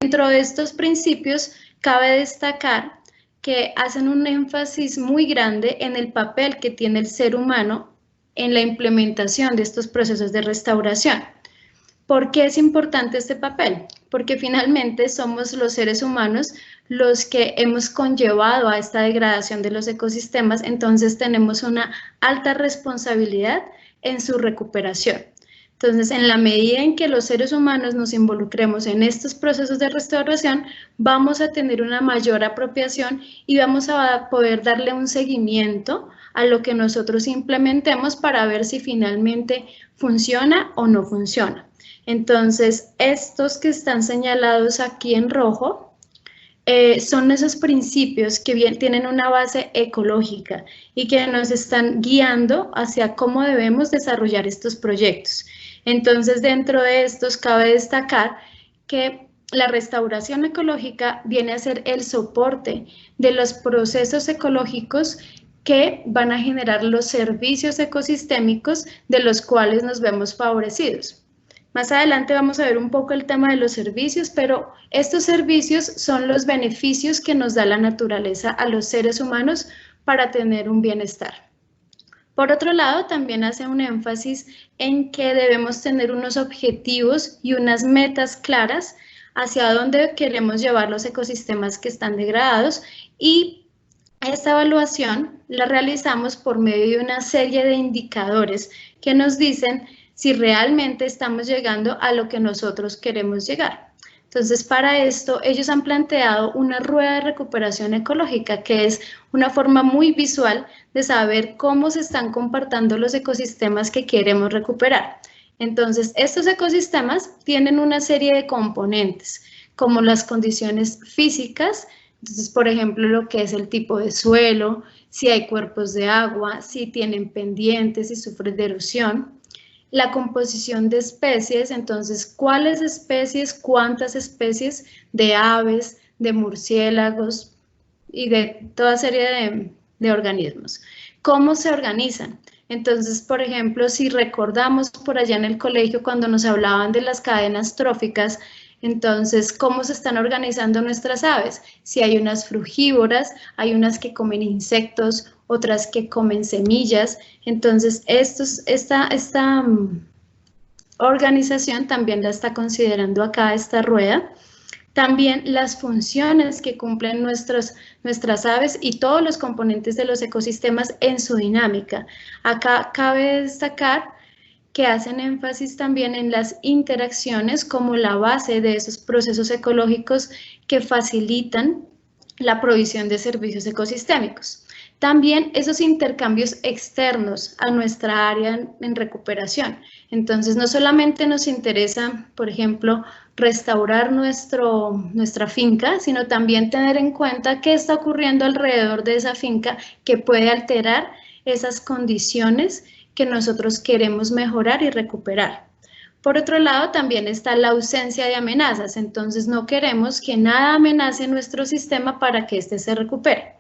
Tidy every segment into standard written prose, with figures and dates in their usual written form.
Dentro de estos principios, cabe destacar que hacen un énfasis muy grande en el papel que tiene el ser humano en la implementación de estos procesos de restauración. ¿Por qué es importante este papel? Porque finalmente somos los seres humanos los que hemos conllevado a esta degradación de los ecosistemas, entonces tenemos una alta responsabilidad en su recuperación. Entonces, en la medida en que los seres humanos nos involucremos en estos procesos de restauración, vamos a tener una mayor apropiación y vamos a poder darle un seguimiento a lo que nosotros implementemos para ver si finalmente funciona o no funciona. Entonces, estos que están señalados aquí en rojo son esos principios que tienen una base ecológica y que nos están guiando hacia cómo debemos desarrollar estos proyectos. Entonces, dentro de estos cabe destacar que la restauración ecológica viene a ser el soporte de los procesos ecológicos que van a generar los servicios ecosistémicos de los cuales nos vemos favorecidos. Más adelante vamos a ver un poco el tema de los servicios, pero estos servicios son los beneficios que nos da la naturaleza a los seres humanos para tener un bienestar. Por otro lado, también hace un énfasis en que debemos tener unos objetivos y unas metas claras hacia dónde queremos llevar los ecosistemas que están degradados, y esta evaluación la realizamos por medio de una serie de indicadores que nos dicen si realmente estamos llegando a lo que nosotros queremos llegar. Entonces, para esto, ellos han planteado una rueda de recuperación ecológica, que es una forma muy visual de saber cómo se están comportando los ecosistemas que queremos recuperar. Entonces, estos ecosistemas tienen una serie de componentes, como las condiciones físicas. Entonces, por ejemplo, lo que es el tipo de suelo, si hay cuerpos de agua, si tienen pendientes, si sufren de erosión. La composición de especies, entonces, ¿cuáles especies, cuántas especies de aves, de murciélagos y de toda serie de organismos? ¿Cómo se organizan? Entonces, por ejemplo, si recordamos por allá en el colegio cuando nos hablaban de las cadenas tróficas, entonces, ¿cómo se están organizando nuestras aves? Si hay unas frugívoras, hay unas que comen insectos, otras que comen semillas. Entonces, esta organización también la está considerando acá esta rueda. También las funciones que cumplen nuestras aves y todos los componentes de los ecosistemas en su dinámica. Acá cabe destacar que hacen énfasis también en las interacciones como la base de esos procesos ecológicos que facilitan la provisión de servicios ecosistémicos. También esos intercambios externos a nuestra área en recuperación. Entonces, no solamente nos interesa, por ejemplo, restaurar nuestra finca, sino también tener en cuenta qué está ocurriendo alrededor de esa finca que puede alterar esas condiciones que nosotros queremos mejorar y recuperar. Por otro lado, también está la ausencia de amenazas, entonces no queremos que nada amenace nuestro sistema para que éste se recupere.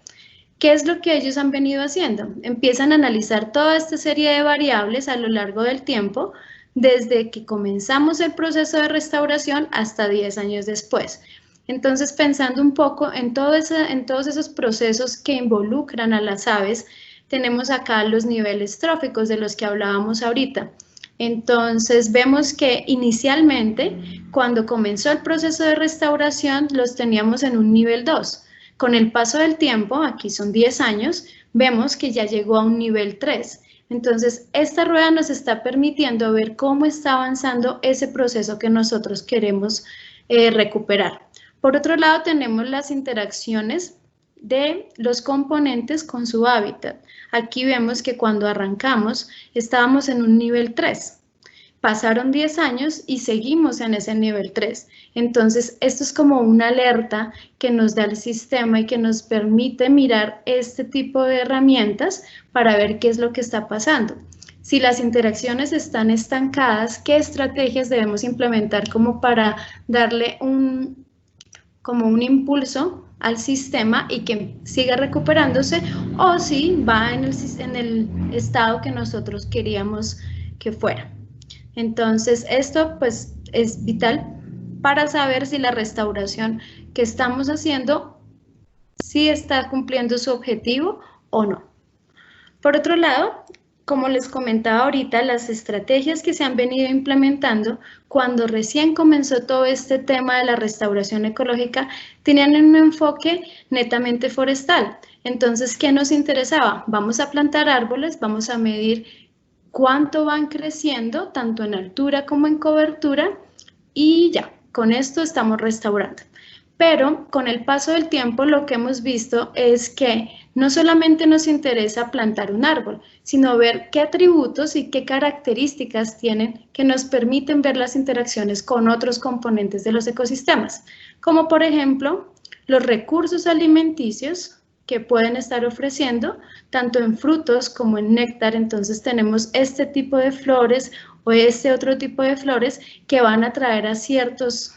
¿Qué es lo que ellos han venido haciendo? Empiezan a analizar toda esta serie de variables a lo largo del tiempo, desde que comenzamos el proceso de restauración hasta 10 años después. Entonces, pensando un poco en todos esos procesos que involucran a las aves, tenemos acá los niveles tróficos de los que hablábamos ahorita. Entonces, vemos que inicialmente, cuando comenzó el proceso de restauración, los teníamos en un nivel 2. Con el paso del tiempo, aquí son 10 años, vemos que ya llegó a un nivel 3. Entonces, esta rueda nos está permitiendo ver cómo está avanzando ese proceso que nosotros queremos recuperar. Por otro lado, tenemos las interacciones de los componentes con su hábitat. Aquí vemos que cuando arrancamos estábamos en un nivel 3. Pasaron 10 años y seguimos en ese nivel 3. Entonces, esto es como una alerta que nos da el sistema y que nos permite mirar este tipo de herramientas para ver qué es lo que está pasando. Si las interacciones están estancadas, ¿qué estrategias debemos implementar como para darle un impulso al sistema y que siga recuperándose, o si va en el estado que nosotros queríamos que fuera? Entonces, esto pues es vital para saber si la restauración que estamos haciendo sí está cumpliendo su objetivo o no. Por otro lado, como les comentaba ahorita, las estrategias que se han venido implementando cuando recién comenzó todo este tema de la restauración ecológica tenían un enfoque netamente forestal. Entonces, ¿qué nos interesaba? Vamos a plantar árboles, vamos a medir cuánto van creciendo, tanto en altura como en cobertura, y ya, con esto estamos restaurando. Pero con el paso del tiempo lo que hemos visto es que no solamente nos interesa plantar un árbol, sino ver qué atributos y qué características tienen que nos permiten ver las interacciones con otros componentes de los ecosistemas, como por ejemplo los recursos alimenticios que pueden estar ofreciendo, tanto en frutos como en néctar. Entonces tenemos este tipo de flores o este otro tipo de flores que van a atraer a ciertos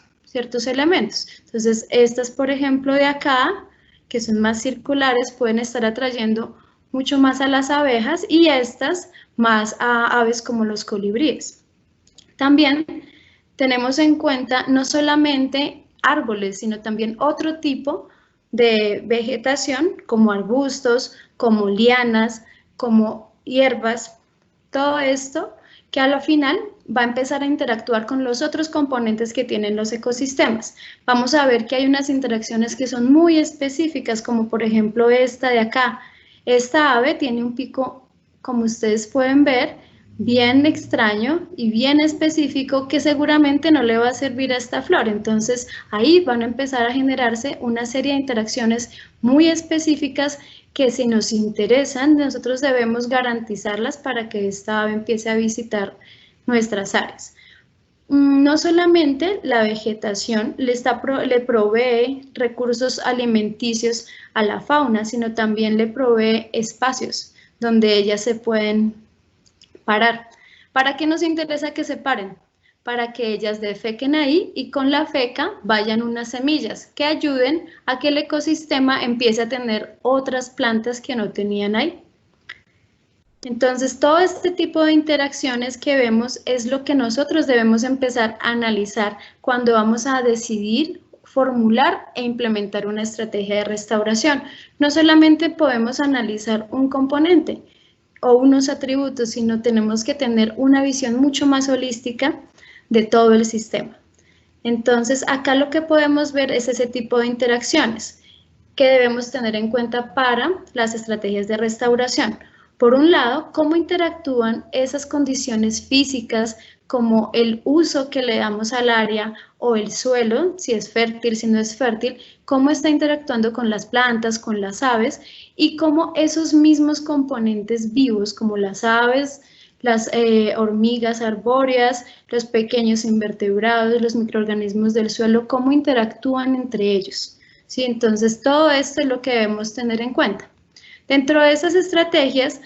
elementos. Entonces, estas, por ejemplo, de acá, que son más circulares, pueden estar atrayendo mucho más a las abejas y estas más a aves como los colibríes. También tenemos en cuenta no solamente árboles, sino también otro tipo de vegetación, como arbustos, como lianas, como hierbas, todo esto que a lo final va a empezar a interactuar con los otros componentes que tienen los ecosistemas. Vamos a ver que hay unas interacciones que son muy específicas, como por ejemplo esta de acá. Esta ave tiene un pico, como ustedes pueden ver, bien extraño y bien específico que seguramente no le va a servir a esta flor. Entonces ahí van a empezar a generarse una serie de interacciones muy específicas que si nos interesan, nosotros debemos garantizarlas para que esta ave empiece a visitar nuestras áreas. No solamente la vegetación le provee recursos alimenticios a la fauna, sino también le provee espacios donde ellas se pueden parar. ¿Para qué nos interesa que se paren? Para que ellas defequen ahí y con la feca vayan unas semillas que ayuden a que el ecosistema empiece a tener otras plantas que no tenían ahí. Entonces, todo este tipo de interacciones que vemos es lo que nosotros debemos empezar a analizar cuando vamos a decidir formular e implementar una estrategia de restauración. No solamente podemos analizar un componente o unos atributos, sino tenemos que tener una visión mucho más holística de todo el sistema. Entonces, acá lo que podemos ver es ese tipo de interacciones que debemos tener en cuenta para las estrategias de restauración. Por un lado, cómo interactúan esas condiciones físicas como el uso que le damos al área o el suelo, si es fértil, si no es fértil, cómo está interactuando con las plantas, con las aves y cómo esos mismos componentes vivos como las aves, las hormigas arbóreas, los pequeños invertebrados, los microorganismos del suelo, cómo interactúan entre ellos. ¿Sí? Entonces, todo esto es lo que debemos tener en cuenta. Dentro de esas estrategias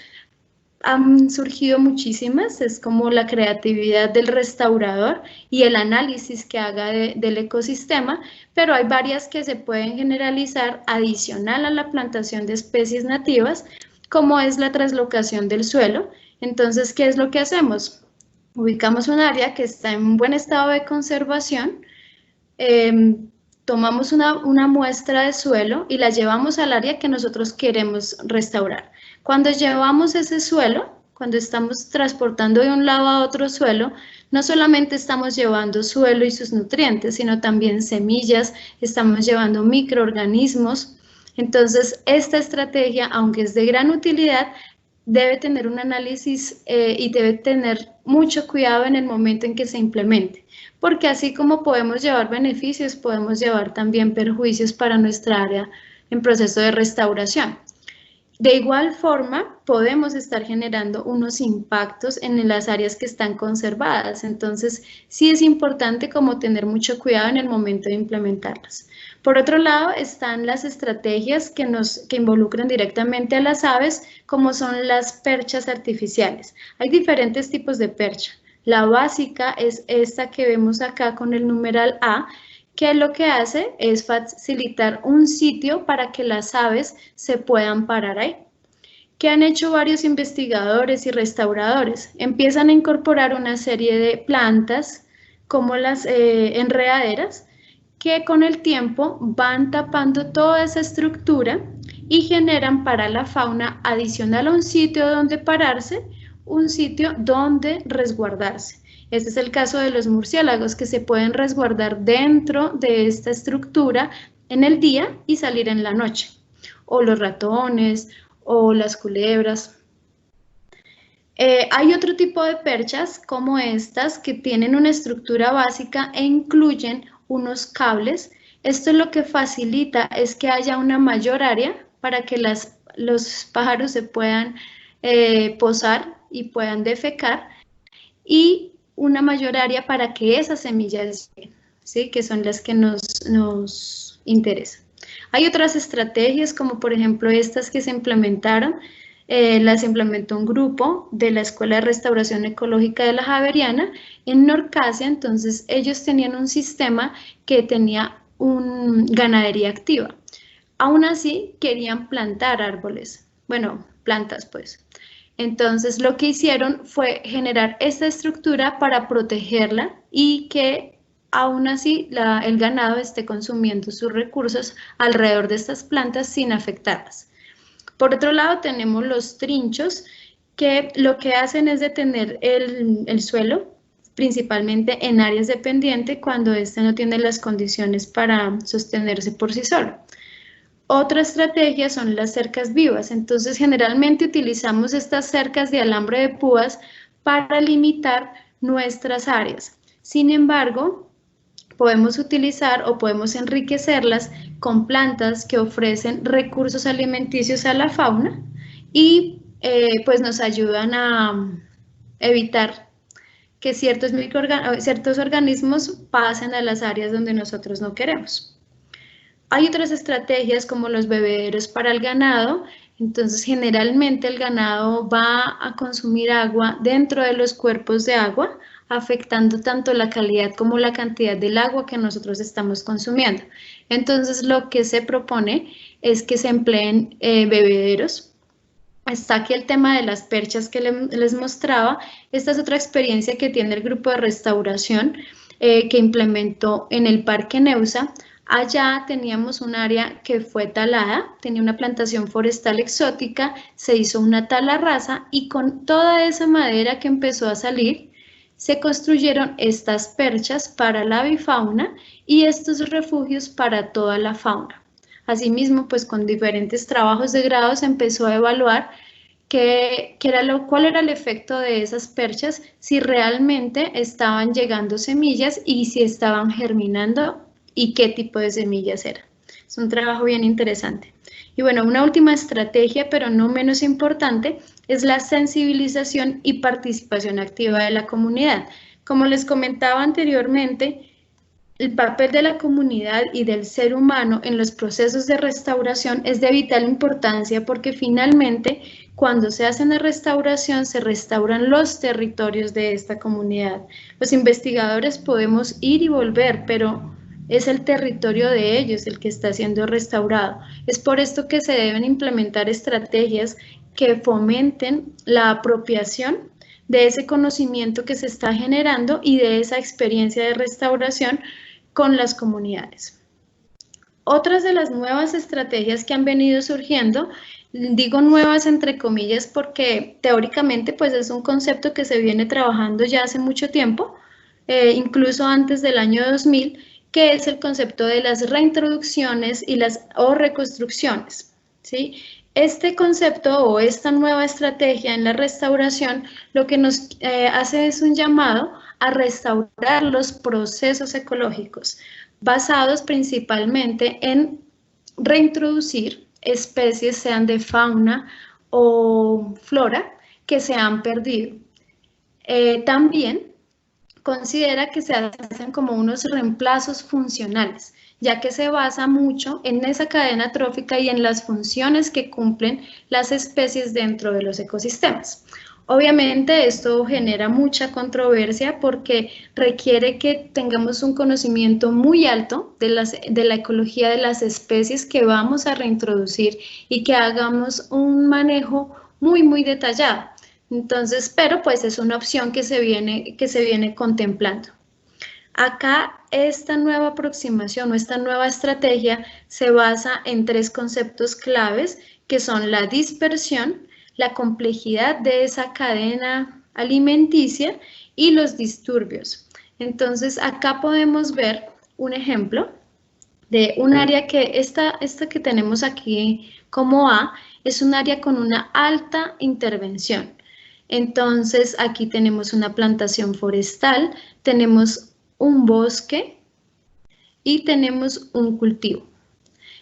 han surgido muchísimas, es como la creatividad del restaurador y el análisis que haga del ecosistema, pero hay varias que se pueden generalizar adicional a la plantación de especies nativas, como es la translocación del suelo. Entonces, ¿qué es lo que hacemos? Ubicamos un área que está en buen estado de conservación, tomamos una muestra de suelo y la llevamos al área que nosotros queremos restaurar. Cuando llevamos ese suelo, cuando estamos transportando de un lado a otro suelo, no solamente estamos llevando suelo y sus nutrientes, sino también semillas, estamos llevando microorganismos. Entonces, esta estrategia, aunque es de gran utilidad, debe tener un análisis y debe tener mucho cuidado en el momento en que se implemente, porque así como podemos llevar beneficios, podemos llevar también perjuicios para nuestra área en proceso de restauración. De igual forma, podemos estar generando unos impactos en las áreas que están conservadas, entonces sí es importante como tener mucho cuidado en el momento de implementarlas. Por otro lado, están las estrategias que involucran directamente a las aves, como son las perchas artificiales. Hay diferentes tipos de percha. La básica es esta que vemos acá con el numeral A, que lo que hace es facilitar un sitio para que las aves se puedan parar ahí. ¿Qué han hecho varios investigadores y restauradores? Empiezan a incorporar una serie de plantas como las enredaderas, que con el tiempo van tapando toda esa estructura y generan para la fauna, adicional a un sitio donde pararse, un sitio donde resguardarse. Este es el caso de los murciélagos, que se pueden resguardar dentro de esta estructura en el día y salir en la noche, o los ratones o las culebras. Hay otro tipo de perchas como estas que tienen una estructura básica e incluyen unos cables. Esto lo que facilita es que haya una mayor área para que los pájaros se puedan posar y puedan defecar, y una mayor área para que esas semillas lleguen, ¿sí? Que son las que nos interesan. Hay otras estrategias como por ejemplo estas que se implementaron. Las implementó un grupo de la Escuela de Restauración Ecológica de la Javeriana en Norcasia. Entonces ellos tenían un sistema que tenía ganadería activa. Aún así querían plantar árboles, bueno, plantas pues. Entonces lo que hicieron fue generar esta estructura para protegerla y que aún así el ganado esté consumiendo sus recursos alrededor de estas plantas sin afectarlas. Por otro lado tenemos los trinchos, que lo que hacen es detener el suelo, principalmente en áreas de pendiente cuando éste no tiene las condiciones para sostenerse por sí solo. Otra estrategia son las cercas vivas. Entonces generalmente utilizamos estas cercas de alambre de púas para limitar nuestras áreas. Sin embargo, podemos utilizar o podemos enriquecerlas con plantas que ofrecen recursos alimenticios a la fauna y pues nos ayudan a evitar que ciertos organismos pasen a las áreas donde nosotros no queremos. Hay otras estrategias como los bebederos para el ganado. Entonces generalmente el ganado va a consumir agua dentro de los cuerpos de agua, afectando tanto la calidad como la cantidad del agua que nosotros estamos consumiendo. Entonces lo que se propone es que se empleen bebederos. Está aquí el tema de las perchas que les mostraba. Esta es otra experiencia que tiene el grupo de restauración que implementó en el Parque Neusa. Allá teníamos un área que fue talada, tenía una plantación forestal exótica, se hizo una tala rasa y con toda esa madera que empezó a salir, se construyeron estas perchas para la avifauna y estos refugios para toda la fauna. Asimismo, pues con diferentes trabajos de grado se empezó a evaluar cuál era el efecto de esas perchas, si realmente estaban llegando semillas y si estaban germinando y qué tipo de semillas eran. Es un trabajo bien interesante. Y bueno, una última estrategia, pero no menos importante, es la sensibilización y participación activa de la comunidad. Como les comentaba anteriormente, el papel de la comunidad y del ser humano en los procesos de restauración es de vital importancia porque finalmente cuando se hace una restauración se restauran los territorios de esta comunidad. Los investigadores podemos ir y volver, pero es el territorio de ellos el que está siendo restaurado. Es por esto que se deben implementar estrategias que fomenten la apropiación de ese conocimiento que se está generando y de esa experiencia de restauración con las comunidades. Otras de las nuevas estrategias que han venido surgiendo, digo nuevas entre comillas porque teóricamente pues es un concepto que se viene trabajando ya hace mucho tiempo, incluso antes del año 2000, que es el concepto de las reintroducciones o reconstrucciones, ¿sí? Este concepto o esta nueva estrategia en la restauración lo que nos hace es un llamado a restaurar los procesos ecológicos, basados principalmente en reintroducir especies, sean de fauna o flora, que se han perdido. También considera que se hacen como unos reemplazos funcionales, ya que se basa mucho en esa cadena trófica y en las funciones que cumplen las especies dentro de los ecosistemas. Obviamente esto genera mucha controversia porque requiere que tengamos un conocimiento muy alto de la ecología de las especies que vamos a reintroducir y que hagamos un manejo muy detallado. Entonces, pero pues es una opción que se viene contemplando. Acá esta nueva aproximación o esta nueva estrategia se basa en 3 conceptos claves que son la dispersión, la complejidad de esa cadena alimenticia y los disturbios. Entonces acá podemos ver un ejemplo de un área que esta que tenemos aquí como A es un área con una alta intervención. Entonces aquí tenemos una plantación forestal, tenemos un bosque y tenemos un cultivo.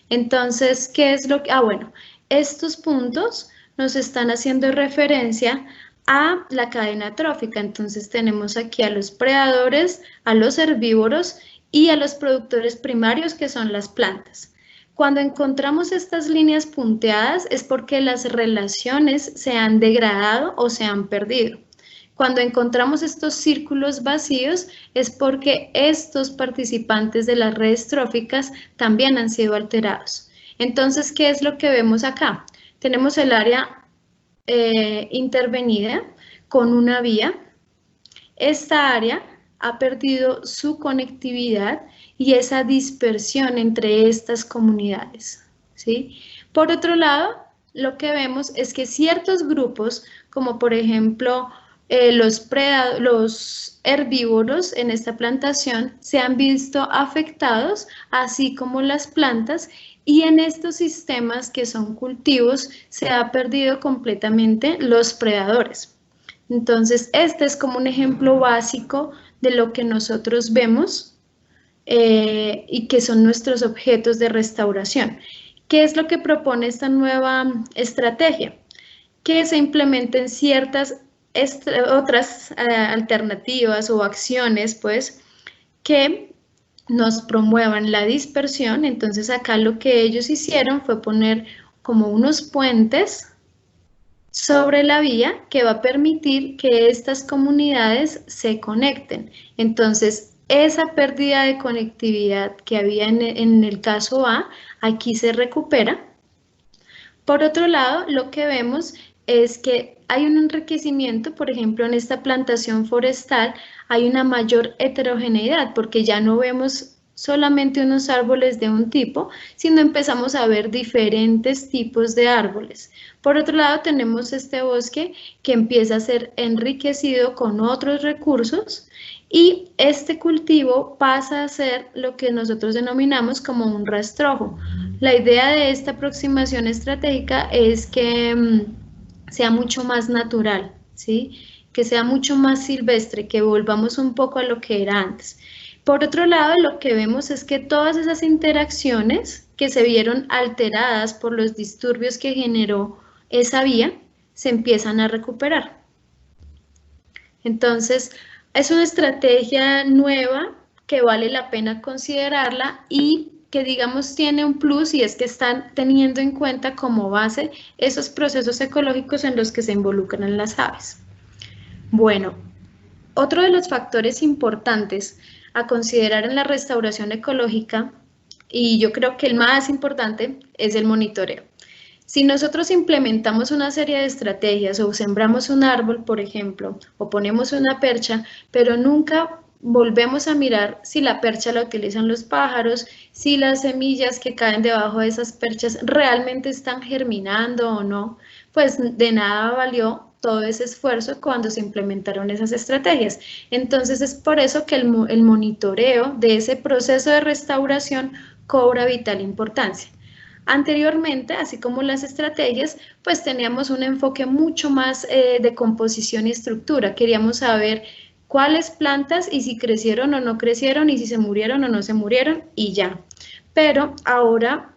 Entonces, ¿qué es lo que...? Bueno, estos puntos nos están haciendo referencia a la cadena trófica. Entonces tenemos aquí a los predadores, a los herbívoros y a los productores primarios, que son las plantas. Cuando encontramos estas líneas punteadas es porque las relaciones se han degradado o se han perdido. Cuando encontramos estos círculos vacíos es porque estos participantes de las redes tróficas también han sido alterados. Entonces, ¿qué es lo que vemos acá? Tenemos el área intervenida con una vía. Esta área ha perdido su conectividad y esa dispersión entre estas comunidades, ¿sí? Por otro lado, lo que vemos es que ciertos grupos, como por ejemplo los herbívoros en esta plantación, se han visto afectados, así como las plantas, y en estos sistemas que son cultivos se ha perdido completamente los predadores. Entonces, este es como un ejemplo básico de lo que nosotros vemos y que son nuestros objetos de restauración. ¿Qué es lo que propone esta nueva estrategia? Que se implementen ciertas otras alternativas o acciones, pues, que nos promuevan la dispersión. Entonces, acá lo que ellos hicieron fue poner como unos puentes sobre la vía que va a permitir que estas comunidades se conecten. Entonces, esa pérdida de conectividad que había en el caso A, aquí se recupera. Por otro lado, lo que vemos es que hay un enriquecimiento, por ejemplo, en esta plantación forestal hay una mayor heterogeneidad porque ya no vemos solamente unos árboles de un tipo, sino empezamos a ver diferentes tipos de árboles. Por otro lado, tenemos este bosque que empieza a ser enriquecido con otros recursos y este cultivo pasa a ser lo que nosotros denominamos como un rastrojo. La idea de esta aproximación estratégica es que sea mucho más natural, ¿sí? Que sea mucho más silvestre, que volvamos un poco a lo que era antes. Por otro lado, lo que vemos es que todas esas interacciones que se vieron alteradas por los disturbios que generó esa vía, se empiezan a recuperar. Entonces, es una estrategia nueva que vale la pena considerarla y que digamos tiene un plus y es que están teniendo en cuenta como base esos procesos ecológicos en los que se involucran las aves. Bueno, otro de los factores importantes a considerar en la restauración ecológica, y yo creo que el más importante, es el monitoreo. Si nosotros implementamos una serie de estrategias o sembramos un árbol, por ejemplo, o ponemos una percha, pero nunca volvemos a mirar si la percha la utilizan los pájaros, si las semillas que caen debajo de esas perchas realmente están germinando o no, pues de nada valió todo ese esfuerzo cuando se implementaron esas estrategias. Entonces es por eso que el monitoreo de ese proceso de restauración cobra vital importancia. Anteriormente, así como las estrategias, pues teníamos un enfoque mucho más de composición y estructura. Queríamos saber cuáles plantas y si crecieron o no crecieron y si se murieron o no se murieron y ya. Pero ahora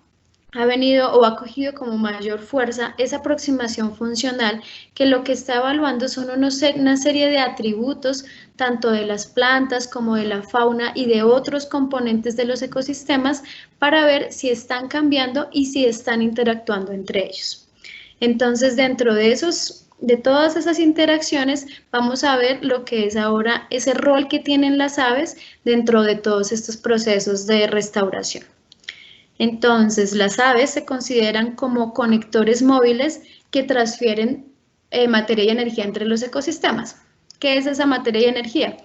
ha venido o ha cogido como mayor fuerza esa aproximación funcional que lo que está evaluando son una serie de atributos tanto de las plantas como de la fauna y de otros componentes de los ecosistemas para ver si están cambiando y si están interactuando entre ellos. Entonces, dentro de todas esas interacciones, vamos a ver lo que es ahora ese rol que tienen las aves dentro de todos estos procesos de restauración. Entonces, las aves se consideran como conectores móviles que transfieren materia y energía entre los ecosistemas. ¿Qué es esa materia y energía?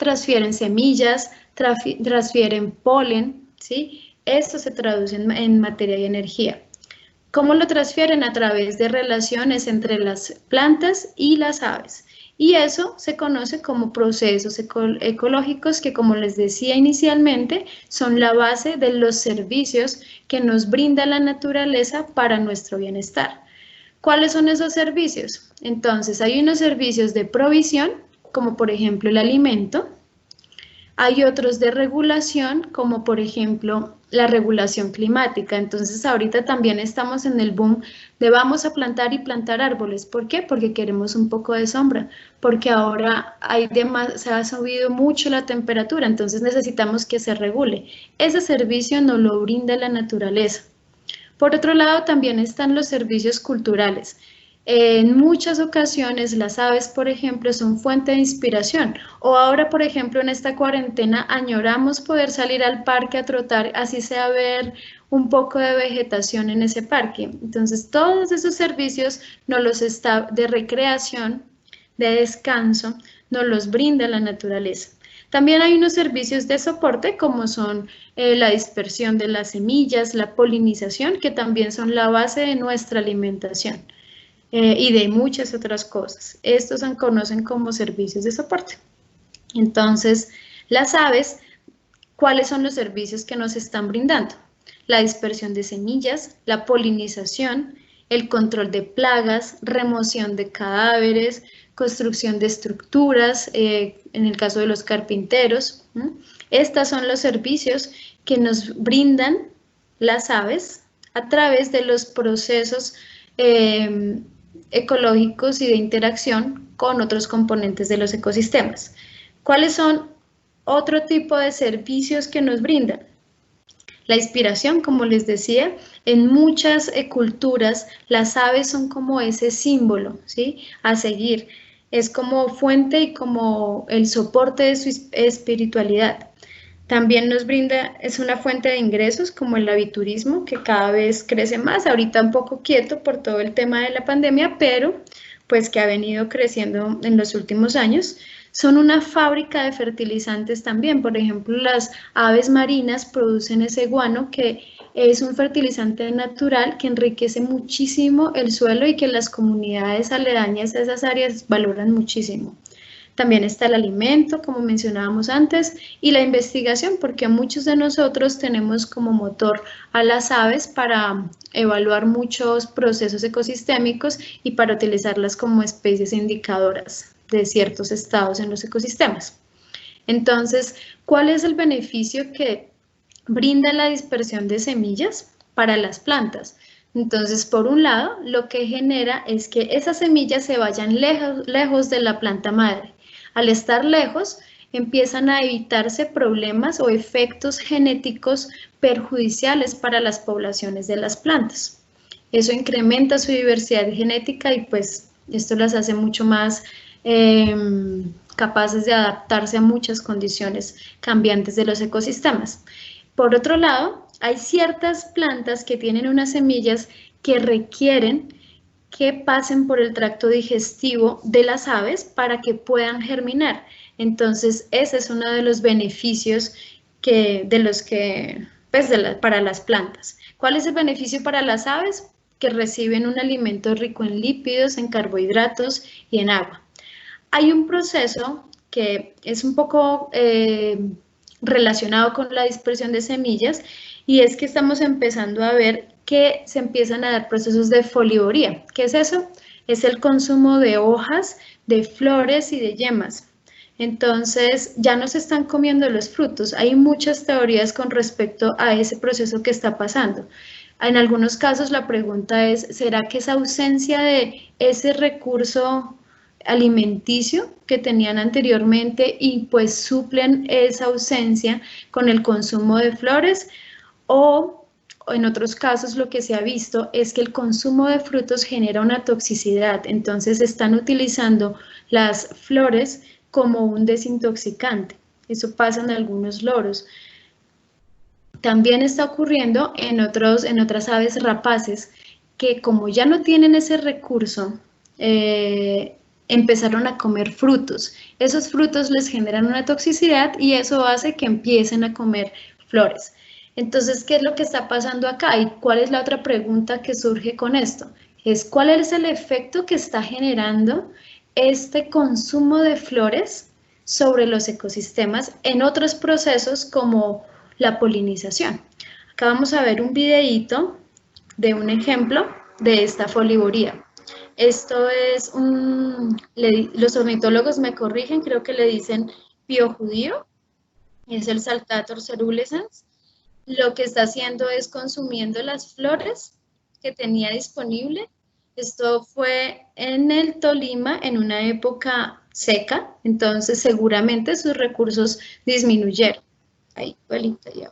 transfieren semillas, transfieren polen, ¿sí? Esto se traduce en materia y energía. ¿Cómo lo transfieren? A través de relaciones entre las plantas y las aves. Y eso se conoce como procesos ecológicos que, como les decía inicialmente, son la base de los servicios que nos brinda la naturaleza para nuestro bienestar. ¿Cuáles son esos servicios? Entonces, hay unos servicios de provisión, como por ejemplo el alimento. Hay otros de regulación, como por ejemplo la regulación climática. Entonces ahorita también estamos en el boom de vamos a plantar y plantar árboles. ¿Por qué? Porque queremos un poco de sombra, porque ahora se ha subido mucho la temperatura, entonces necesitamos que se regule. Ese servicio nos lo brinda la naturaleza. Por otro lado, también están los servicios culturales. En muchas ocasiones las aves, por ejemplo, son fuente de inspiración. O ahora, por ejemplo, en esta cuarentena añoramos poder salir al parque a trotar, así sea ver un poco de vegetación en ese parque. Entonces, todos esos servicios de recreación, de descanso, nos los brinda la naturaleza. También hay unos servicios de soporte como son la dispersión de las semillas, la polinización, que también son la base de nuestra alimentación. Y de muchas otras cosas. Estos se conocen como servicios de soporte. Entonces, las aves, ¿cuáles son los servicios que nos están brindando? La dispersión de semillas, la polinización, el control de plagas, remoción de cadáveres, construcción de estructuras, en el caso de los carpinteros. Estos son los servicios que nos brindan las aves a través de los procesos ecológicos y de interacción con otros componentes de los ecosistemas. ¿Cuáles son otro tipo de servicios que nos brindan? La inspiración, como les decía, en muchas culturas las aves son como ese símbolo, ¿sí? A seguir. Es como fuente y como el soporte de su espiritualidad. También nos brinda, es una fuente de ingresos como el aviturismo, que cada vez crece más, ahorita un poco quieto por todo el tema de la pandemia, pero pues que ha venido creciendo en los últimos años. Son una fábrica de fertilizantes también, por ejemplo, las aves marinas producen ese guano que es un fertilizante natural que enriquece muchísimo el suelo y que las comunidades aledañas a esas áreas valoran muchísimo. También está el alimento, como mencionábamos antes, y la investigación, porque muchos de nosotros tenemos como motor a las aves para evaluar muchos procesos ecosistémicos y para utilizarlas como especies indicadoras de ciertos estados en los ecosistemas. Entonces, ¿cuál es el beneficio que brinda la dispersión de semillas para las plantas? Entonces, por un lado, lo que genera es que esas semillas se vayan lejos de la planta madre. Al estar lejos, empiezan a evitarse problemas o efectos genéticos perjudiciales para las poblaciones de las plantas. Eso incrementa su diversidad genética y pues esto las hace mucho más capaces de adaptarse a muchas condiciones cambiantes de los ecosistemas. Por otro lado, hay ciertas plantas que tienen unas semillas que requieren que pasen por el tracto digestivo de las aves para que puedan germinar. Entonces, ese es uno de los beneficios para las plantas. ¿Cuál es el beneficio para las aves? Que reciben un alimento rico en lípidos, en carbohidratos y en agua. Hay un proceso que es un poco relacionado con la dispersión de semillas y es que estamos empezando a ver que se empiezan a dar procesos de folivoría. ¿Qué es eso? Es el consumo de hojas, de flores y de yemas. Entonces, ya no se están comiendo los frutos. Hay muchas teorías con respecto a ese proceso que está pasando. En algunos casos la pregunta es, ¿será que esa ausencia de ese recurso alimenticio que tenían anteriormente y pues suplen esa ausencia con el consumo de flores? O en otros casos lo que se ha visto es que el consumo de frutos genera una toxicidad, entonces están utilizando las flores como un desintoxicante. Eso pasa en algunos loros. También está ocurriendo en otras aves rapaces que como ya no tienen ese recurso empezaron a comer frutos. Esos frutos les generan una toxicidad y eso hace que empiecen a comer flores. Entonces, ¿qué es lo que está pasando acá? ¿Y cuál es la otra pregunta que surge con esto? Es ¿cuál es el efecto que está generando este consumo de flores sobre los ecosistemas en otros procesos como la polinización? Acá vamos a ver un videíto de un ejemplo de esta folivoría. Esto es los ornitólogos me corrigen, creo que le dicen pío judío, es el Saltator cerulescens. Lo que está haciendo es consumiendo las flores que tenía disponible. Esto fue en el Tolima en una época seca, entonces seguramente sus recursos disminuyeron. Ahí, abuelita, ya.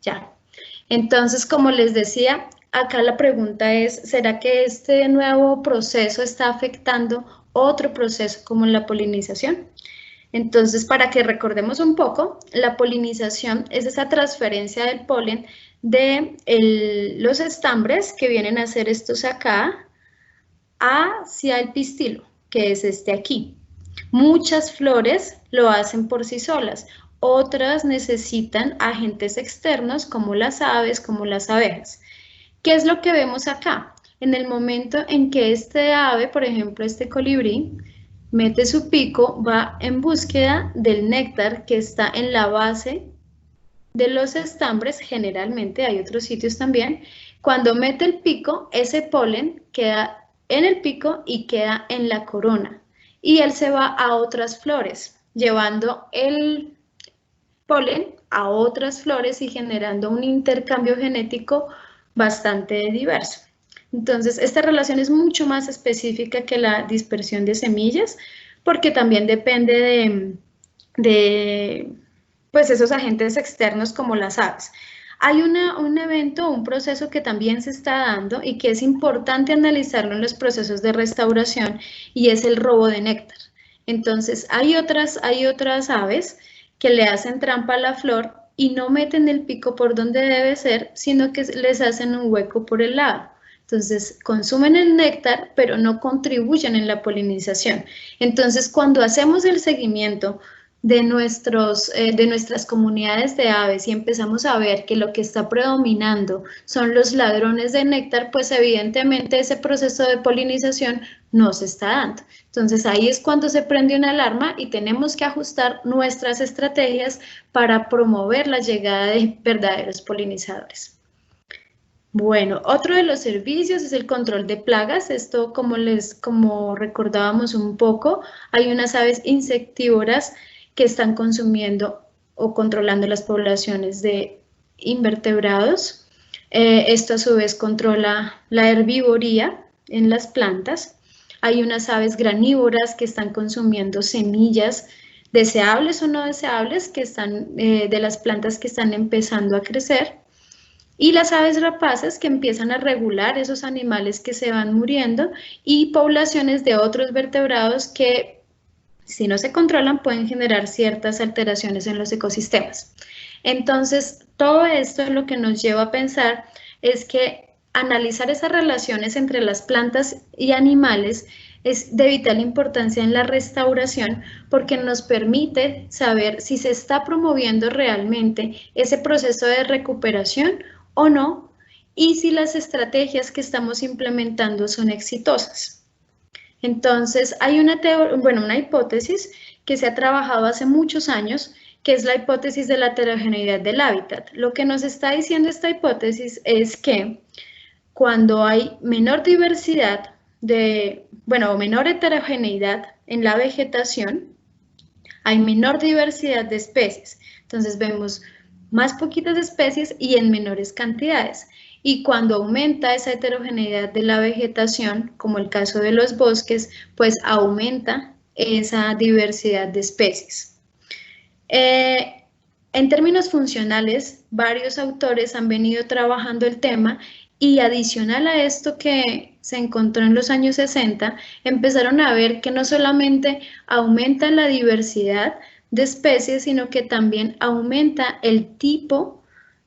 Ya. Entonces, como les decía, acá la pregunta es, ¿será que este nuevo proceso está afectando otro proceso como la polinización? Entonces, para que recordemos un poco, la polinización es esa transferencia del polen de los estambres que vienen a ser estos acá hacia el pistilo, que es este aquí. Muchas flores lo hacen por sí solas, otras necesitan agentes externos como las aves, como las abejas. ¿Qué es lo que vemos acá? En el momento en que este ave, por ejemplo este colibrí, mete su pico, va en búsqueda del néctar que está en la base de los estambres, generalmente hay otros sitios también. Cuando mete el pico, ese polen queda en el pico y queda en la corona. Y él se va a otras flores, llevando el polen a otras flores y generando un intercambio genético bastante diverso. Entonces, esta relación es mucho más específica que la dispersión de semillas, porque también depende de pues esos agentes externos como las aves. Hay un evento, un proceso que también se está dando y que es importante analizarlo en los procesos de restauración y es el robo de néctar. Entonces, hay otras aves que le hacen trampa a la flor y no meten el pico por donde debe ser, sino que les hacen un hueco por el lado. Entonces, consumen el néctar, pero no contribuyen en la polinización. Entonces, cuando hacemos el seguimiento de nuestras comunidades de aves y empezamos a ver que lo que está predominando son los ladrones de néctar, pues evidentemente ese proceso de polinización no se está dando. Entonces ahí es cuando se prende una alarma y tenemos que ajustar nuestras estrategias para promover la llegada de verdaderos polinizadores. Bueno, otro de los servicios es el control de plagas. Esto, como recordábamos un poco, hay unas aves insectívoras que están consumiendo o controlando las poblaciones de invertebrados. Esto a su vez controla la herbivoría en las plantas. Hay unas aves granívoras que están consumiendo semillas deseables o no deseables que están, de las plantas que están empezando a crecer. Y las aves rapaces que empiezan a regular esos animales que se van muriendo y poblaciones de otros vertebrados que, si no se controlan, pueden generar ciertas alteraciones en los ecosistemas. Entonces, todo esto lo que nos lleva a pensar es que analizar esas relaciones entre las plantas y animales es de vital importancia en la restauración porque nos permite saber si se está promoviendo realmente ese proceso de recuperación o no, y si las estrategias que estamos implementando son exitosas. Entonces, hay una hipótesis que se ha trabajado hace muchos años, que es la hipótesis de la heterogeneidad del hábitat. Lo que nos está diciendo esta hipótesis es que cuando hay menor diversidad o menor heterogeneidad en la vegetación, hay menor diversidad de especies. Entonces vemos más poquitas especies y en menores cantidades. Y cuando aumenta esa heterogeneidad de la vegetación, como el caso de los bosques, pues aumenta esa diversidad de especies. En términos funcionales, varios autores han venido trabajando el tema y adicional a esto que se encontró en los años 60, empezaron a ver que no solamente aumenta la diversidad de especies, sino que también aumenta el tipo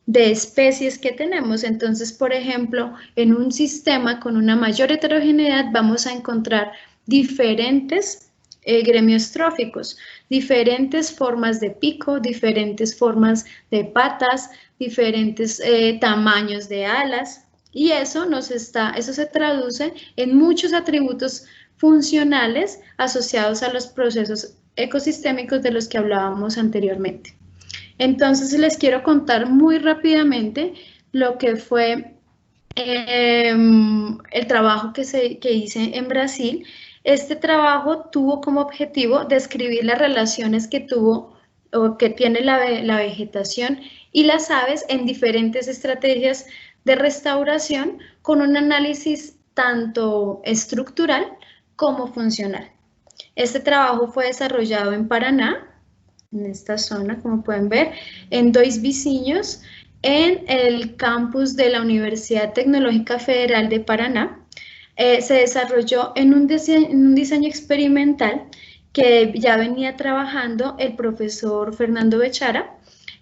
de especies que tenemos. Entonces, por ejemplo, en un sistema con una mayor heterogeneidad vamos a encontrar diferentes gremios tróficos, diferentes formas de pico, diferentes formas de patas, diferentes tamaños de alas, y eso se traduce en muchos atributos funcionales asociados a los procesos ecosistémicos de los que hablábamos anteriormente. Entonces les quiero contar muy rápidamente lo que fue el trabajo que hice en Brasil. Este trabajo tuvo como objetivo describir las relaciones que tuvo o que tiene la vegetación y las aves en diferentes estrategias de restauración con un análisis tanto estructural como funcional. Este trabajo fue desarrollado en Paraná, en esta zona, como pueden ver, en Dois Vizinhos, en el campus de la Universidad Tecnológica Federal de Paraná. Se desarrolló en un diseño experimental que ya venía trabajando el profesor Fernando Bechara,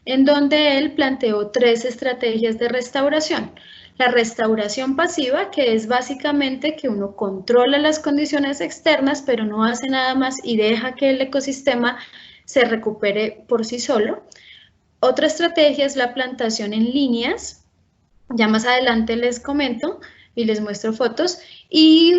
en donde él planteó 3 estrategias de restauración. La restauración pasiva, que es básicamente que uno controla las condiciones externas, pero no hace nada más y deja que el ecosistema se recupere por sí solo. Otra estrategia es la plantación en líneas, ya más adelante les comento y les muestro fotos, y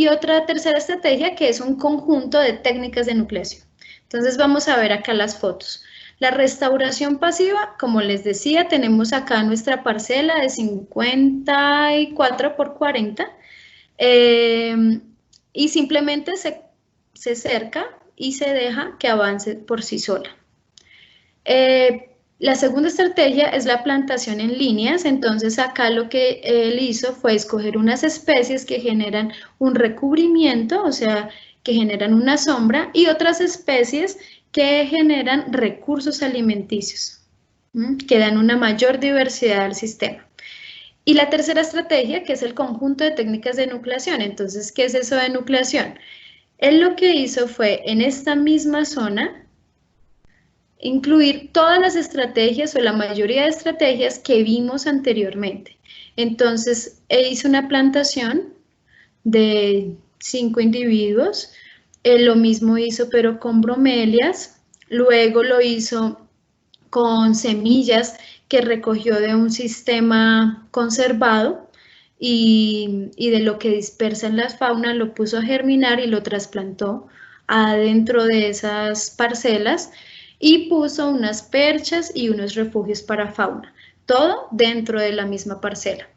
otra tercera estrategia que es un conjunto de técnicas de nucleación. Entonces vamos a ver acá las fotos. La restauración pasiva, como les decía, tenemos acá nuestra parcela de 54 por 40 y simplemente se cerca y se deja que avance por sí sola. La segunda estrategia es la plantación en líneas. Entonces acá lo que él hizo fue escoger unas especies que generan un recubrimiento, o sea, que generan una sombra, y otras especies que generan recursos alimenticios, que dan una mayor diversidad al sistema. Y la tercera estrategia, que es el conjunto de técnicas de nucleación. Entonces, ¿qué es eso de nucleación? Él lo que hizo fue, en esta misma zona, incluir todas las estrategias o la mayoría de estrategias que vimos anteriormente. Entonces, hizo una plantación de 5 individuos, lo mismo hizo pero con bromelias, luego lo hizo con semillas que recogió de un sistema conservado y de lo que dispersa en la fauna lo puso a germinar y lo trasplantó adentro de esas parcelas y puso unas perchas y unos refugios para fauna, todo dentro de la misma parcela.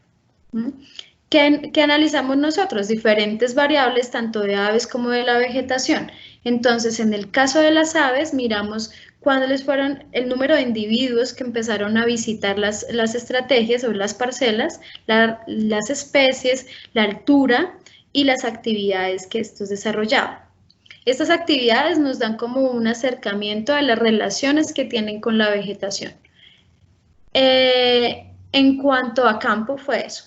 ¿Qué analizamos nosotros? Diferentes variables, tanto de aves como de la vegetación. Entonces, en el caso de las aves, miramos cuáles fueron el número de individuos que empezaron a visitar las estrategias o las parcelas, las especies, la altura y las actividades que estos desarrollaban. Estas actividades nos dan como un acercamiento a las relaciones que tienen con la vegetación. En cuanto a campo fue eso.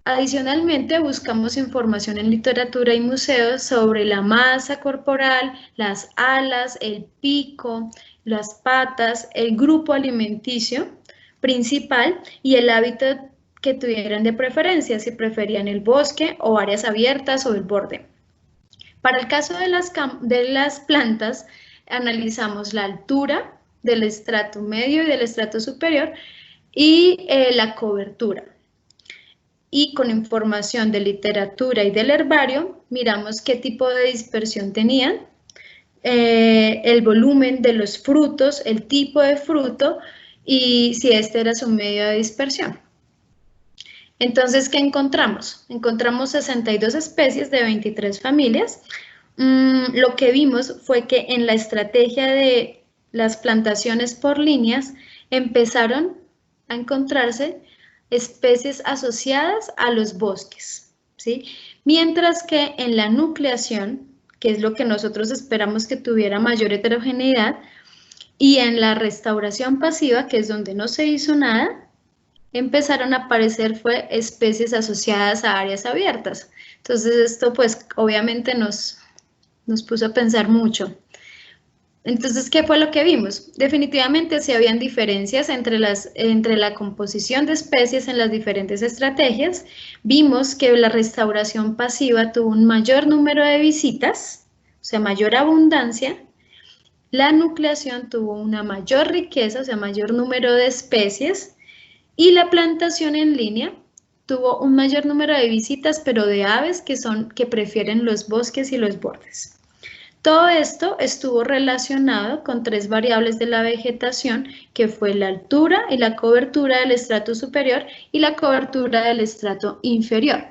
Adicionalmente, buscamos información en literatura y museos sobre la masa corporal, las alas, el pico, las patas, el grupo alimenticio principal y el hábitat que tuvieran de preferencia, si preferían el bosque o áreas abiertas o el borde. Para el caso de las plantas, analizamos la altura del estrato medio y del estrato superior y la cobertura. Y con información de literatura y del herbario, miramos qué tipo de dispersión tenían, el volumen de los frutos, el tipo de fruto y si este era su medio de dispersión. Entonces, ¿qué encontramos? Encontramos 62 especies de 23 familias. Lo que vimos fue que en la estrategia de las plantaciones por líneas empezaron a encontrarse especies asociadas a los bosques, ¿sí? Mientras que en la nucleación, que es lo que nosotros esperamos que tuviera mayor heterogeneidad, y en la restauración pasiva, que es donde no se hizo nada, empezaron a aparecer especies asociadas a áreas abiertas. Entonces esto pues obviamente nos puso a pensar mucho. Entonces, ¿qué fue lo que vimos? Definitivamente sí habían diferencias entre la composición de especies en las diferentes estrategias. Vimos que la restauración pasiva tuvo un mayor número de visitas, o sea, mayor abundancia. La nucleación tuvo una mayor riqueza, o sea, mayor número de especies. Y la plantación en línea tuvo un mayor número de visitas, pero de aves que prefieren los bosques y los bordes. Todo esto estuvo relacionado con tres variables de la vegetación, que fue la altura y la cobertura del estrato superior y la cobertura del estrato inferior.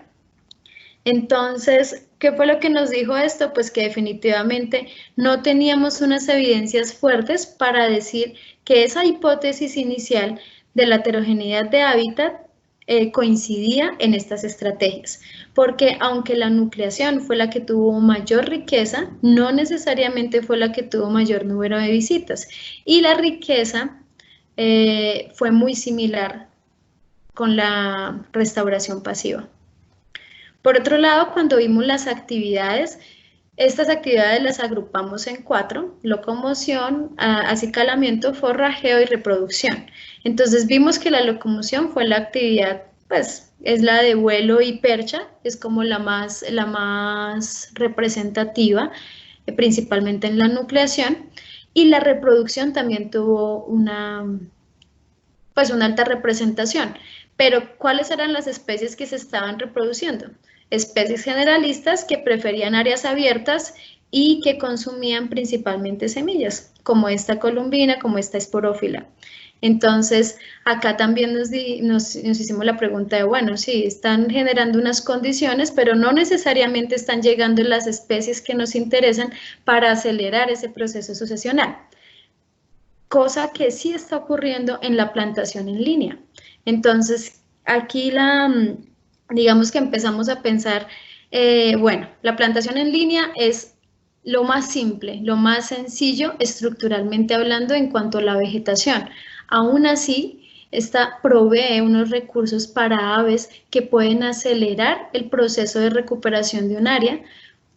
Entonces, ¿qué fue lo que nos dijo esto? Pues que definitivamente no teníamos unas evidencias fuertes para decir que esa hipótesis inicial de la heterogeneidad de hábitat coincidía en estas estrategias, porque aunque la nucleación fue la que tuvo mayor riqueza, no necesariamente fue la que tuvo mayor número de visitas, y la riqueza fue muy similar con la restauración pasiva. Por otro lado, cuando vimos las actividades, estas actividades las agrupamos en 4, locomoción, acicalamiento, forrajeo y reproducción. Entonces vimos que la locomoción fue la actividad, pues es la de vuelo y percha, es como la más representativa, principalmente en la nucleación, y la reproducción también tuvo una alta representación. Pero ¿cuáles eran las especies que se estaban reproduciendo? Especies generalistas que preferían áreas abiertas y que consumían principalmente semillas, como esta columbina, como esta esporófila. Entonces, acá también nos hicimos la pregunta de, bueno, sí, están generando unas condiciones, pero no necesariamente están llegando las especies que nos interesan para acelerar ese proceso sucesional. Cosa que sí está ocurriendo en la plantación en línea. Entonces, aquí digamos que empezamos a pensar, bueno, la plantación en línea es lo más simple, lo más sencillo estructuralmente hablando en cuanto a la vegetación. Aún así, esta provee unos recursos para aves que pueden acelerar el proceso de recuperación de un área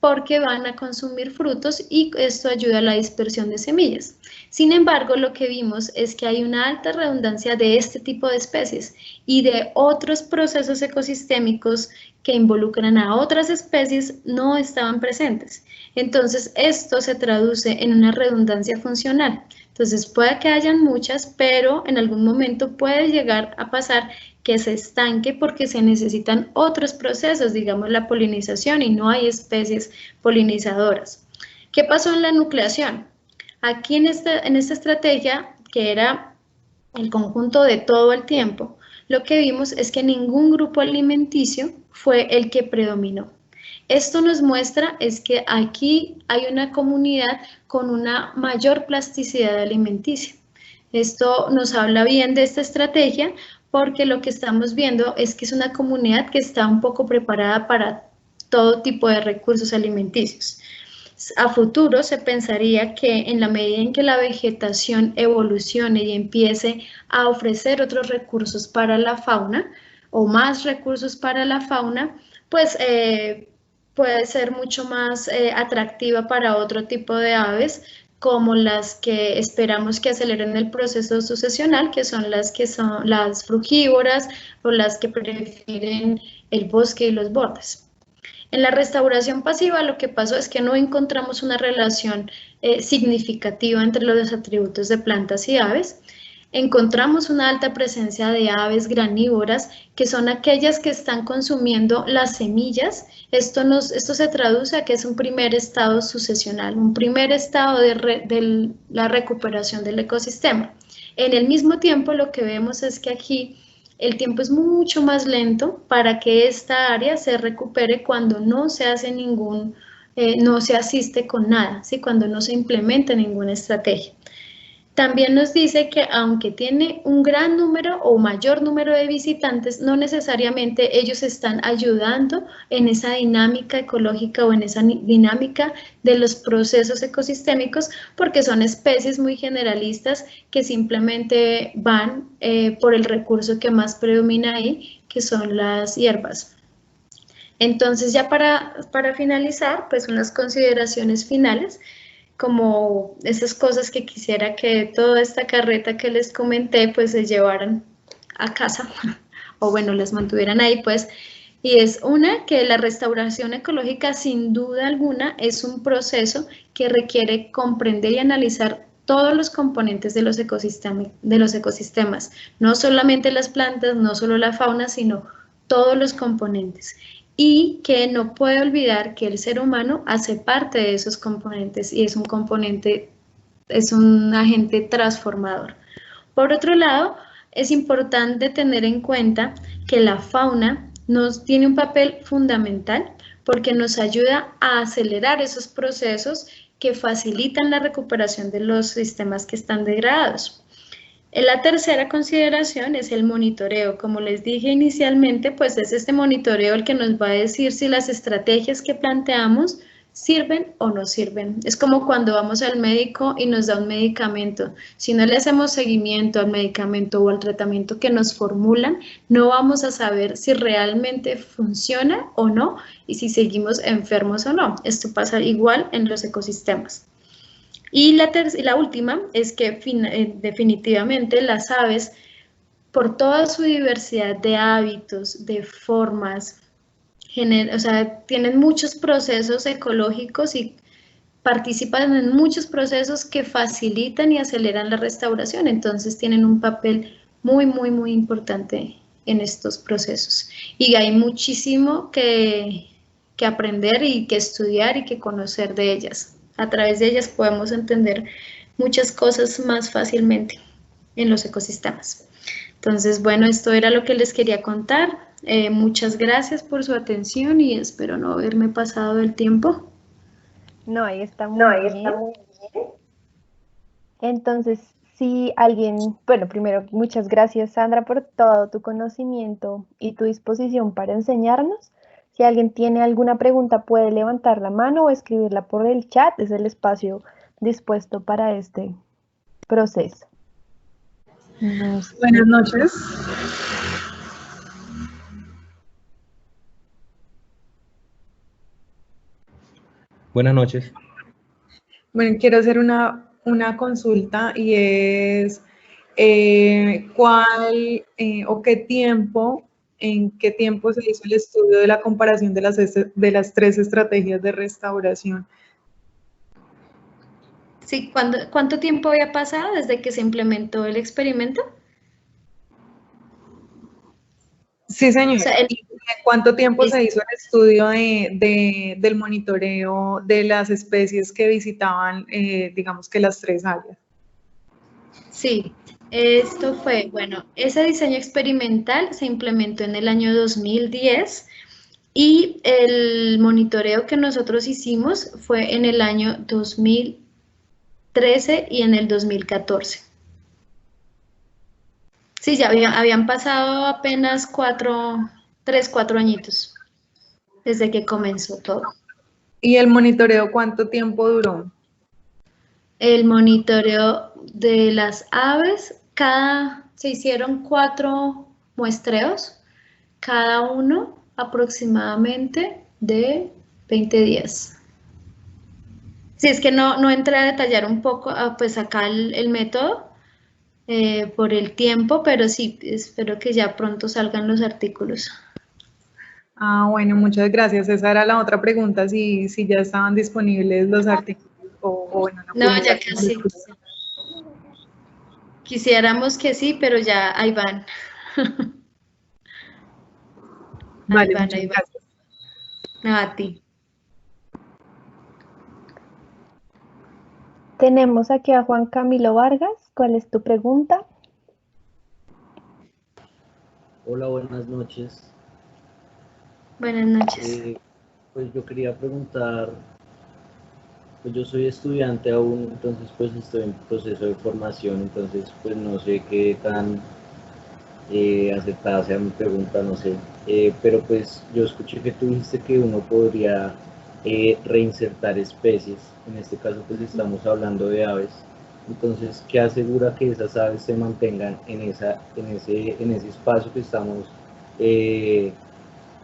porque van a consumir frutos y esto ayuda a la dispersión de semillas. Sin embargo, lo que vimos es que hay una alta redundancia de este tipo de especies y de otros procesos ecosistémicos que involucran a otras especies no estaban presentes. Entonces, esto se traduce en una redundancia funcional. Entonces, puede que hayan muchas, pero en algún momento puede llegar a pasar que se estanque porque se necesitan otros procesos, digamos la polinización, y no hay especies polinizadoras. ¿Qué pasó en la nucleación? Aquí en esta estrategia, que era el conjunto de todo el tiempo, lo que vimos es que ningún grupo alimenticio fue el que predominó. Esto nos muestra es que aquí hay una comunidad con una mayor plasticidad alimenticia. Esto nos habla bien de esta estrategia porque lo que estamos viendo es que es una comunidad que está un poco preparada para todo tipo de recursos alimenticios. A futuro se pensaría que en la medida en que la vegetación evolucione y empiece a ofrecer otros recursos para la fauna o más recursos para la fauna, pues puede ser mucho más atractiva para otro tipo de aves, como las que esperamos que aceleren el proceso sucesional, que son las frugívoras o las que prefieren el bosque y los bordes. En la restauración pasiva lo que pasó es que no encontramos una relación significativa entre los atributos de plantas y aves. Encontramos una alta presencia de aves granívoras, que son aquellas que están consumiendo las semillas. Esto se traduce a que es un primer estado sucesional, un primer estado de la recuperación del ecosistema. En el mismo tiempo, lo que vemos es que aquí el tiempo es mucho más lento para que esta área se recupere cuando no se hace no se asiste con nada, ¿sí? Cuando no se implementa ninguna estrategia. También nos dice que aunque tiene un gran número o mayor número de visitantes, no necesariamente ellos están ayudando en esa dinámica ecológica o en esa dinámica de los procesos ecosistémicos, porque son especies muy generalistas que simplemente van por el recurso que más predomina ahí, que son las hierbas. Entonces, ya para finalizar, pues unas consideraciones finales. como esas cosas que quisiera que toda esta carreta que les comenté pues se llevaran a casa o bueno, las mantuvieran ahí pues. Y es una que la restauración ecológica sin duda alguna es un proceso que requiere comprender y analizar todos los componentes de los ecosistemas, no solamente las plantas, no solo la fauna, sino todos los componentes. Y que no puede olvidar que el ser humano hace parte de esos componentes y es un componente, es un agente transformador. Por otro lado, es importante tener en cuenta que la fauna nos tiene un papel fundamental porque nos ayuda a acelerar esos procesos que facilitan la recuperación de los sistemas que están degradados. La tercera consideración es el monitoreo. Como les dije inicialmente, pues es este monitoreo el que nos va a decir si las estrategias que planteamos sirven o no sirven. Es como cuando vamos al médico y nos da un medicamento. Si no le hacemos seguimiento al medicamento o al tratamiento que nos formulan, no vamos a saber si realmente funciona o no y si seguimos enfermos o no. Esto pasa igual en los ecosistemas. Y la última es que definitivamente las aves, por toda su diversidad de hábitos, de formas, o sea, tienen muchos procesos ecológicos y participan en muchos procesos que facilitan y aceleran la restauración, entonces tienen un papel muy, muy, muy importante en estos procesos. Y hay muchísimo que aprender y que estudiar y que conocer de ellas. A través de ellas podemos entender muchas cosas más fácilmente en los ecosistemas. Entonces, bueno, esto era lo que les quería contar. Muchas gracias por su atención y espero no haberme pasado del tiempo. No, ahí está muy bien. Entonces, si alguien, bueno, primero, muchas gracias, Sandra, por todo tu conocimiento y tu disposición para enseñarnos. Si alguien tiene alguna pregunta, puede levantar la mano o escribirla por el chat. Es el espacio dispuesto para este proceso. Buenas noches. Buenas noches. Bueno, quiero hacer una consulta y es cuál o qué tiempo, en qué tiempo se hizo el estudio de la comparación de las 3 estrategias de restauración. Sí, ¿cuánto tiempo había pasado desde que se implementó el experimento? Sí, señor. O sea, ¿Y cuánto tiempo se hizo el estudio del monitoreo de las especies que visitaban, digamos que las 3 áreas? Sí, esto fue, bueno, ese diseño experimental se implementó en el año 2010 y el monitoreo que nosotros hicimos fue en el año 2013 y en el 2014. Sí, ya habían pasado apenas 3, 4 añitos desde que comenzó todo. ¿Y el monitoreo cuánto tiempo duró? El monitoreo de las aves, se hicieron 4 muestreos, cada uno aproximadamente de 20 días. Si es que no entré a detallar un poco, pues acá el método por el tiempo, pero sí, espero que ya pronto salgan los artículos. Ah, bueno, muchas gracias. Esa era la otra pregunta, si ya estaban disponibles los artículos o bueno, la No, ya publicación. casi. Quisiéramos que sí, pero ya ahí van. Vale, Ahí van, muchas ahí van. gracias. No, a ti. Tenemos aquí a Juan Camilo Vargas. ¿Cuál es tu pregunta? Hola, buenas noches. Buenas noches. Pues yo quería preguntar, pues yo soy estudiante aún, entonces pues estoy en proceso de formación, entonces pues no sé qué tan acertada sea mi pregunta, no sé. Pero pues yo escuché que tú dijiste que uno podría reinsertar especies, en este caso pues estamos hablando de aves. Entonces, ¿qué asegura que esas aves se mantengan en ese espacio que estamos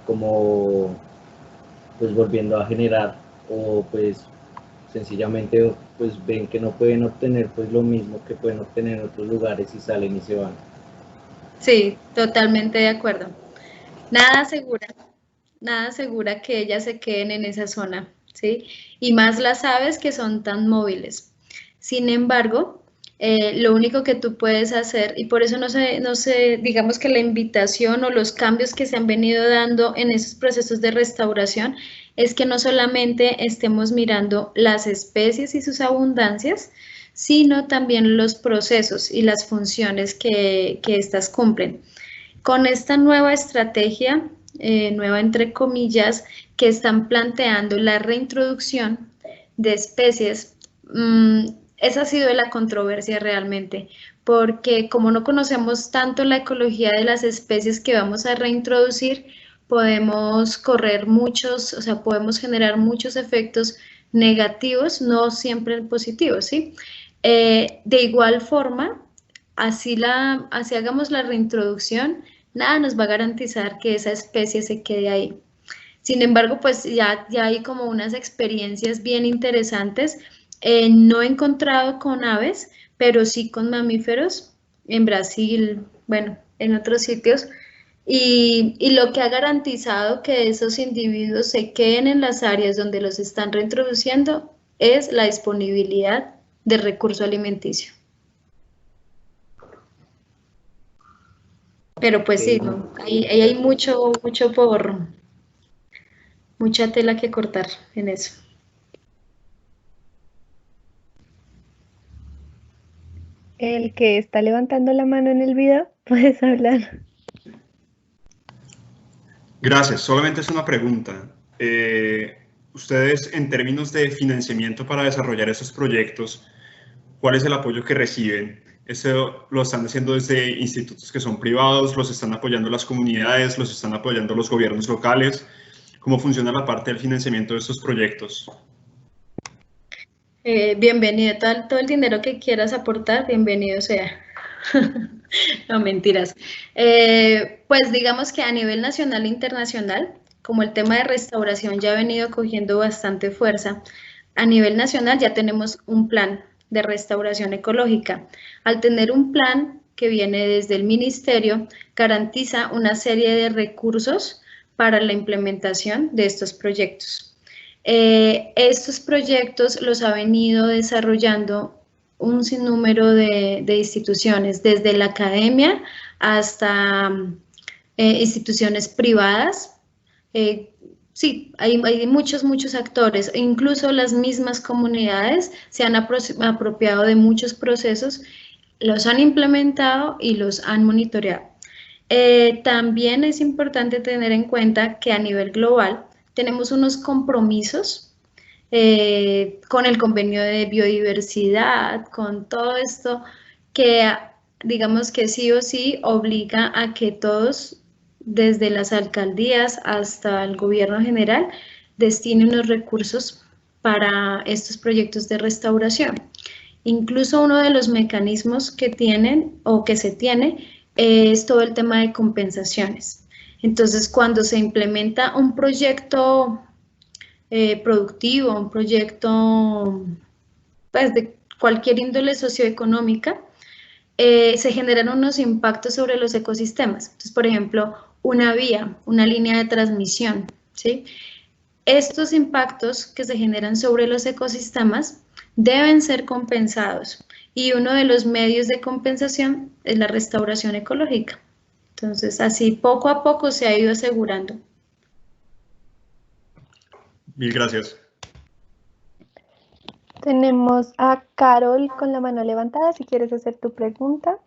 como pues volviendo a generar, o pues sencillamente pues ven que no pueden obtener pues lo mismo que pueden obtener en otros lugares y salen y se van. Sí, totalmente de acuerdo. Nada segura que ellas se queden en esa zona, ¿sí? Y más las aves que son tan móviles. Sin embargo, lo único que tú puedes hacer, y por eso digamos que la invitación o los cambios que se han venido dando en esos procesos de restauración, es que no solamente estemos mirando las especies y sus abundancias, sino también los procesos y las funciones que éstas cumplen. Con esta nueva estrategia, nueva entre comillas, que están planteando la reintroducción de especies, esa ha sido la controversia realmente, porque como no conocemos tanto la ecología de las especies que vamos a reintroducir, podemos correr muchos, o sea, podemos generar muchos efectos negativos, no siempre positivos, ¿sí? De igual forma, así hagamos la reintroducción, nada nos va a garantizar que esa especie se quede ahí. Sin embargo, pues ya hay como unas experiencias bien interesantes. No he encontrado con aves, pero sí con mamíferos en Brasil, bueno, en otros sitios. Y lo que ha garantizado que esos individuos se queden en las áreas donde los están reintroduciendo es la disponibilidad de recurso alimenticio. Pero pues sí, ¿no? Ahí hay mucha tela que cortar en eso. El que está levantando la mano en el video, puedes hablar. Gracias, solamente es una pregunta. Ustedes, en términos de financiamiento para desarrollar esos proyectos, ¿cuál es el apoyo que reciben? ¿Eso lo están haciendo desde institutos que son privados? ¿Los están apoyando las comunidades? ¿Los están apoyando los gobiernos locales? ¿Cómo funciona la parte del financiamiento de estos proyectos? Bienvenido, todo el dinero que quieras aportar, bienvenido sea. No, mentiras. Pues digamos que a nivel nacional e internacional, como el tema de restauración ya ha venido cogiendo bastante fuerza, a nivel nacional ya tenemos un plan de restauración ecológica. Al tener un plan que viene desde el ministerio, garantiza una serie de recursos para la implementación de estos proyectos. Estos proyectos los ha venido desarrollando un sinnúmero de instituciones, desde la academia hasta instituciones privadas. Sí, hay muchos actores, e incluso las mismas comunidades se han apropiado de muchos procesos, los han implementado y los han monitoreado. También es importante tener en cuenta que a nivel global tenemos unos compromisos con el convenio de biodiversidad, con todo esto que digamos que sí o sí obliga a que todos, desde las alcaldías hasta el gobierno general, destinen unos recursos para estos proyectos de restauración. Incluso uno de los mecanismos que tienen o que se tiene es todo el tema de compensaciones. Entonces, cuando se implementa un proyecto productivo, un proyecto pues, de cualquier índole socioeconómica, se generan unos impactos sobre los ecosistemas. Entonces, por ejemplo, una vía, una línea de transmisión, ¿sí? Estos impactos que se generan sobre los ecosistemas deben ser compensados y uno de los medios de compensación es la restauración ecológica. Entonces, así poco a poco se ha ido asegurando. Mil gracias. Tenemos a Carol con la mano levantada, si quieres hacer tu pregunta.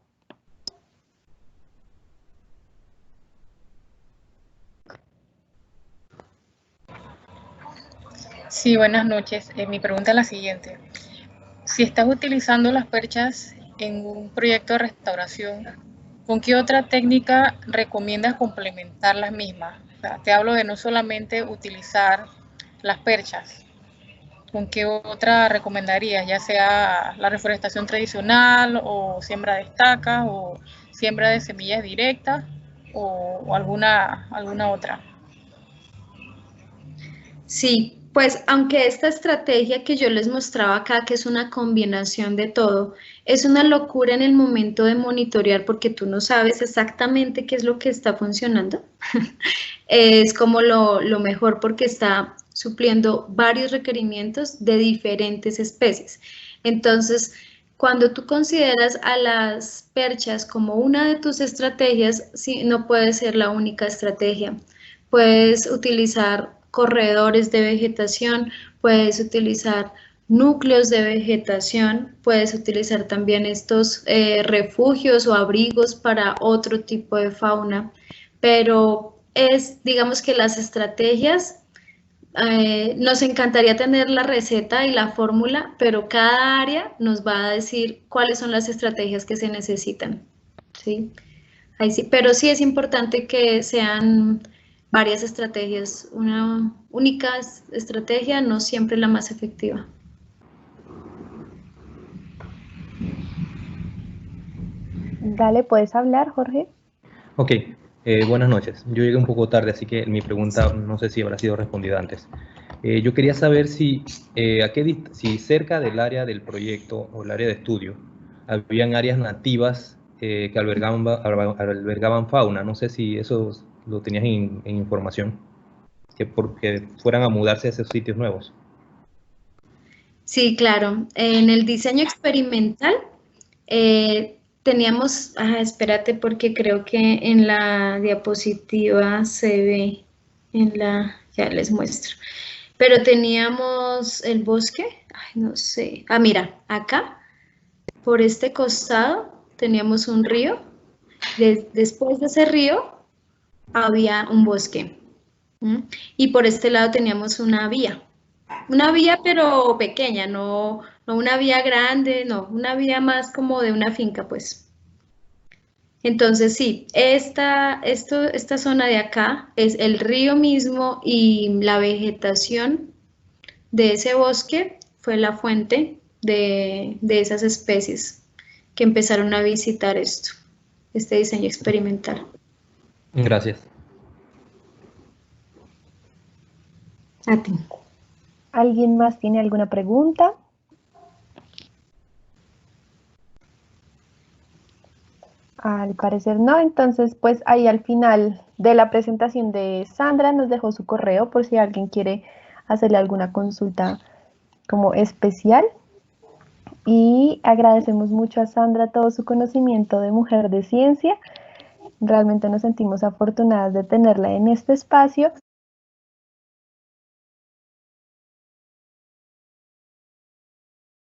Sí, buenas noches. Mi pregunta es la siguiente. Si estás utilizando las perchas en un proyecto de restauración, ¿con qué otra técnica recomiendas complementar las mismas? O sea, te hablo de no solamente utilizar las perchas. ¿Con qué otra recomendarías? Ya sea la reforestación tradicional o siembra de estacas o siembra de semillas directas o alguna otra. Sí, Pues aunque esta estrategia que yo les mostraba acá, que es una combinación de todo, es una locura en el momento de monitorear porque tú no sabes exactamente qué es lo que está funcionando, es como lo mejor porque está supliendo varios requerimientos de diferentes especies. Entonces, cuando tú consideras a las perchas como una de tus estrategias, sí, no puede ser la única estrategia. Puedes utilizar corredores de vegetación, puedes utilizar núcleos de vegetación, puedes utilizar también estos refugios o abrigos para otro tipo de fauna, pero digamos que las estrategias, nos encantaría tener la receta y la fórmula, pero cada área nos va a decir cuáles son las estrategias que se necesitan, ¿sí? Ahí sí, pero sí es importante que sean varias estrategias. Una única estrategia no siempre es la más efectiva. Dale, ¿puedes hablar, Jorge? Ok, buenas noches. Yo llegué un poco tarde, así que mi pregunta no sé si habrá sido respondida antes. Yo quería saber si cerca del área del proyecto o el área de estudio habían áreas nativas que albergaban fauna. No sé si eso lo tenías en información, porque fueran a mudarse a esos sitios nuevos. Sí, claro. En el diseño experimental teníamos, espérate porque creo que en la diapositiva se ve, ya les muestro. Pero teníamos el bosque, no sé. Mira, acá, por este costado, teníamos un río. Después de ese río había un bosque. Y por este lado teníamos una vía pero pequeña, no una vía grande, no, una vía más como de una finca, pues. Entonces sí, esta zona de acá es el río mismo y la vegetación de ese bosque fue la fuente de esas especies que empezaron a visitar este diseño experimental. Gracias. A ti. ¿Alguien más tiene alguna pregunta? Al parecer no, entonces pues ahí al final de la presentación de Sandra nos dejó su correo por si alguien quiere hacerle alguna consulta como especial. Y agradecemos mucho a Sandra todo su conocimiento de mujer de ciencia. Realmente nos sentimos afortunadas de tenerla en este espacio.